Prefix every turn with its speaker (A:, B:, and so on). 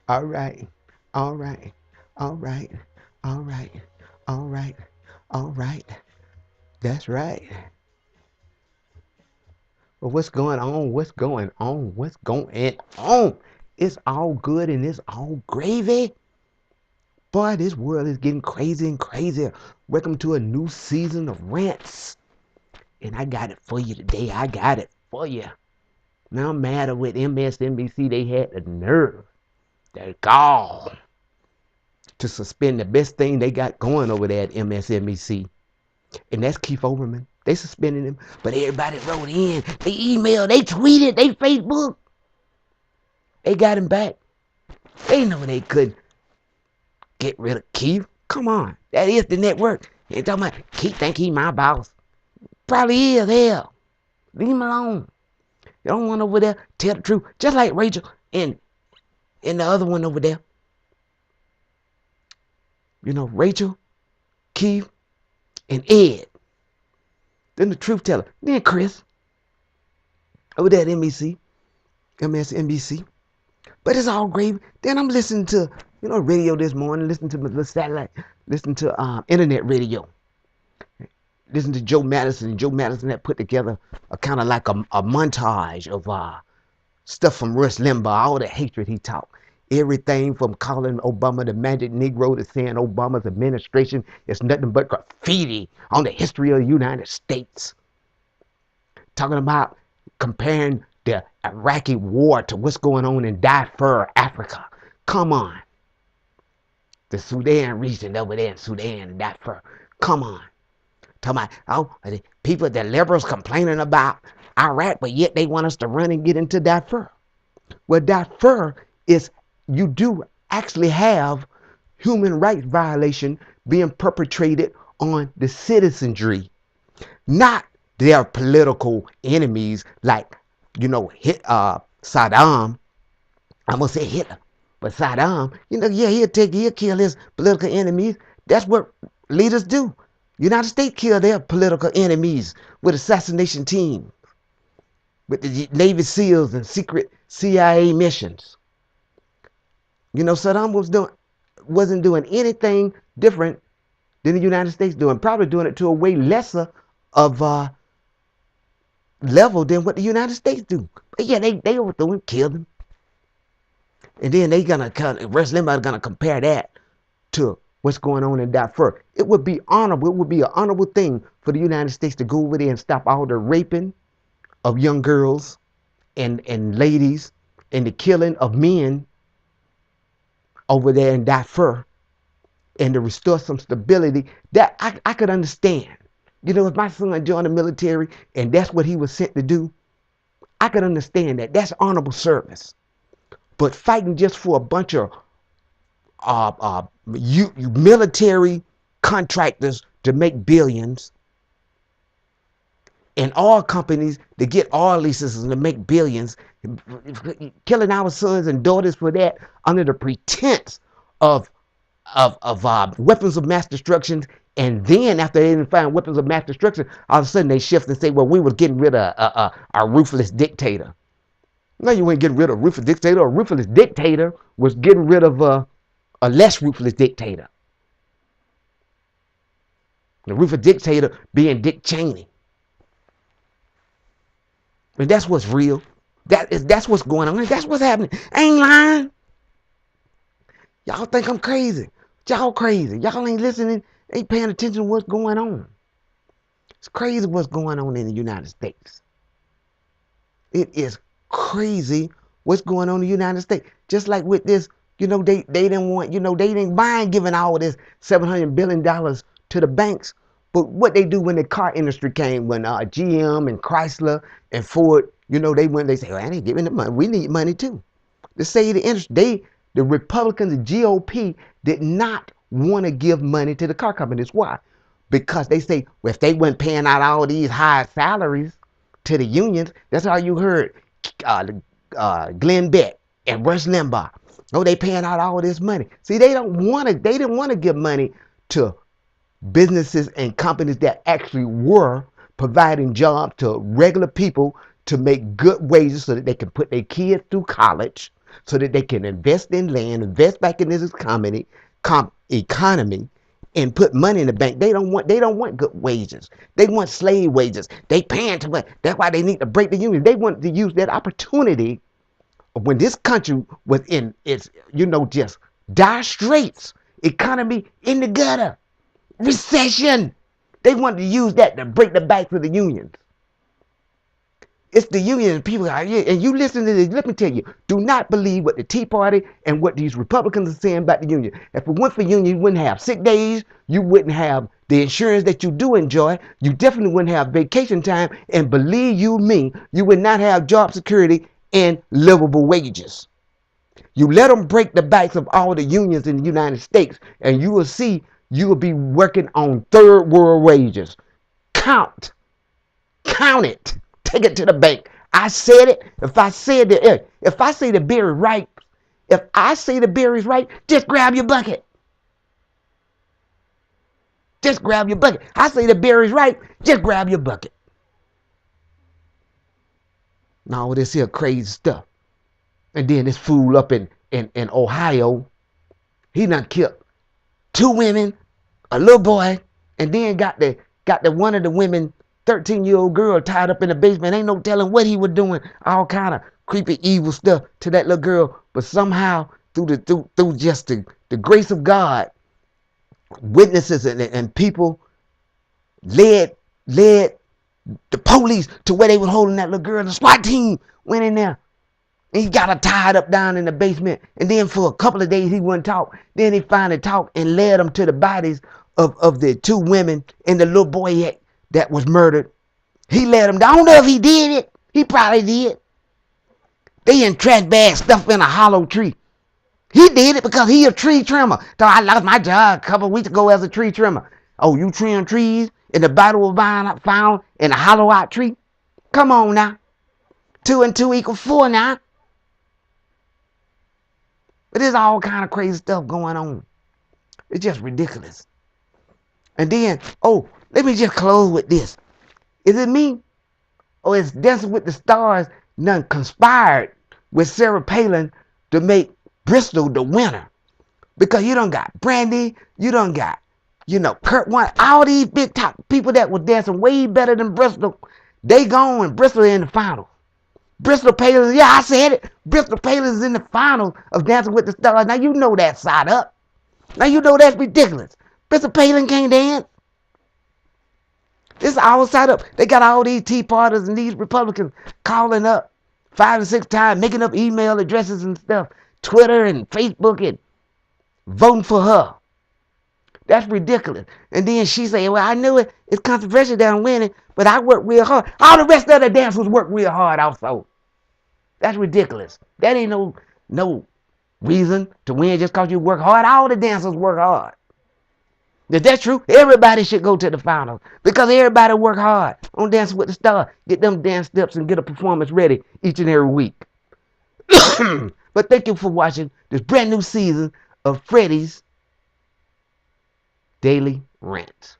A: All right. All right. All right. All right. All right. All right. That's right. Well, what's going on? What's going on? What's going on? It's all good and it's all gravy. Boy, this world is getting crazy and crazier. Welcome to a new season of Rants. And I got it for you today. I got it for you. Now I'm mad with MSNBC. They had the nerve, the gall, to suspend the best thing they got going over there at MSNBC. And that's Keith Olbermann. They suspended him, but everybody wrote in. They emailed, they tweeted, they Facebook. They got him back. They know they couldn't get rid of Keith. Come on. That is the network. They talking about Keith think he my boss. Probably is, hell. Leave him alone. You don't want over there tell the truth. Just like Rachel and the other one over there. You know, Rachel, Keith, and Ed. Then the truth teller. Then Chris. Over there at MSNBC. But it's all gravy. Then I'm listening to, radio this morning, listening to the satellite, listening to internet radio. Listen to Joe Madison. Joe Madison had put together a kind of like a montage of stuff from Rush Limbaugh, all the hatred he taught. Everything from calling Obama the magic Negro to saying Obama's administration is nothing but graffiti on the history of the United States. Talking about comparing the Iraqi war to what's going on in Darfur, Africa. Come on. The Sudan region over there in Sudan and Darfur. Come on. Talking about, people, the liberals complaining about Iraq, but yet they want us to run and get into Darfur. Well, Darfur is, you do actually have human rights violation being perpetrated on the citizenry, not their political enemies like, Saddam. I'm going to say Hitler, but Saddam, he'll kill his political enemies. That's what leaders do. United States kill their political enemies with assassination teams, with the Navy SEALs and secret CIA missions. Saddam wasn't doing anything different than the United States doing, probably doing it to a way lesser of level than what the United States do. But yeah, they overthrew him, killed him. And then Rush Limbaugh gonna compare that to what's going on in Darfur. It would be honorable. It would be an honorable thing for the United States to go over there and stop all the raping of young girls and ladies and the killing of men over there in Darfur, and to restore some stability. That I could understand. If my son joined the military and that's what he was sent to do, I could understand that. That's honorable service. But fighting just for a bunch of military contractors to make billions, and oil companies to get oil leases and to make billions, killing our sons and daughters for that under the pretense of weapons of mass destruction. And then after they didn't find weapons of mass destruction, all of a sudden they shift and say, well, we were getting rid of a ruthless dictator. No, you ain't getting rid of a ruthless dictator. A ruthless dictator was getting rid of a less ruthless dictator. The ruthless dictator being Dick Cheney. And that's what's real. That's what's going on. That's what's happening. I ain't lying. Y'all think I'm crazy. Y'all crazy. Y'all ain't listening. Ain't paying attention to what's going on. It's crazy what's going on in the United States. It is crazy what's going on in the United States. Just like with this, they didn't want, they didn't mind giving all this $700 billion to the banks. But what they do when the car industry came, when GM and Chrysler and Ford, they say, well, I ain't giving the money. We need money too. To say the industry, the Republicans, the GOP did not want to give money to the car companies. Why? Because they say, well, if they weren't paying out all these high salaries to the unions, that's how you heard Glenn Beck and Rush Limbaugh. Oh, they paying out all this money. See, they didn't want to give money to businesses and companies that actually were providing jobs to regular people to make good wages so that they can put their kids through college, so that they can invest in land, invest back in this economy, and put money in the bank. They don't want good wages. They want slave wages. They paying too much. That's why they need to break the union. They want to use that opportunity when this country was in its, just dire straits, economy in the gutter, recession. They wanted to use that to break the backs of the unions. It's the union people out here, and you listen to this. Let me tell you, do not believe what the Tea Party and what these Republicans are saying about the union. If it weren't for union, you wouldn't have sick days. You wouldn't have the insurance that you do enjoy. You definitely wouldn't have vacation time. And believe you me, you would not have job security and livable wages. You let them break the backs of all the unions in the United States, and you will see you will be working on third world wages. Count it. Take it to the bank. I said it. If I say the beer is right, just grab your bucket. Just grab your bucket. I say the beer is right, just grab your bucket. Now all this here crazy stuff. And then this fool up in Ohio, he done killed 2 women, a little boy, and then got the one of the women, 13-year-old girl, tied up in the basement. Ain't no telling what he was doing. All kind of creepy, evil stuff to that little girl. But somehow, through just the grace of God, witnesses and people led the police to where they were holding that little girl. The SWAT team went in there. And he got her tied up down in the basement. And then for a couple of days, he wouldn't talk. Then he finally talked and led them to the bodies of the 2 women and the little boy that was murdered. He led them down. I don't know if he did it. He probably did. They in trash bags stuffed in a hollow tree. He did it because he a tree trimmer. So I lost my job a couple of weeks ago as a tree trimmer. Oh, you trim trees and the bottle of wine found in a hollow out tree? Come on now. 2 and 2 equals 4 now. But there's all kind of crazy stuff going on. It's just ridiculous. And then, let me just close with this. Is it me? Or is Dancing with the Stars done conspired with Sarah Palin to make Bristol the winner? Because you done got Brandy, you done got, Kurt Warner, all these big top people that were dancing way better than Bristol. They gone. Bristol in the finals. Bristol Palin, I said it. Bristol Palin is in the finals of Dancing with the Stars. Now you know that's side up. Now you know that's ridiculous. Bristol Palin can't dance. This is all side up. They got all these Tea Parties and these Republicans calling up 5 and 6 times, making up email addresses and stuff, Twitter and Facebook, and voting for her. That's ridiculous. And then she say, well, I knew it. It's controversial that I'm winning, but I work real hard. All the rest of the dancers work real hard also. That's ridiculous. That ain't no reason to win just because you work hard. All the dancers work hard. If that's true, everybody should go to the finals because everybody work hard on Dancing with the Stars. Get them dance steps and get a performance ready each and every week. But thank you for watching this brand new season of Freddie's Daily Rant.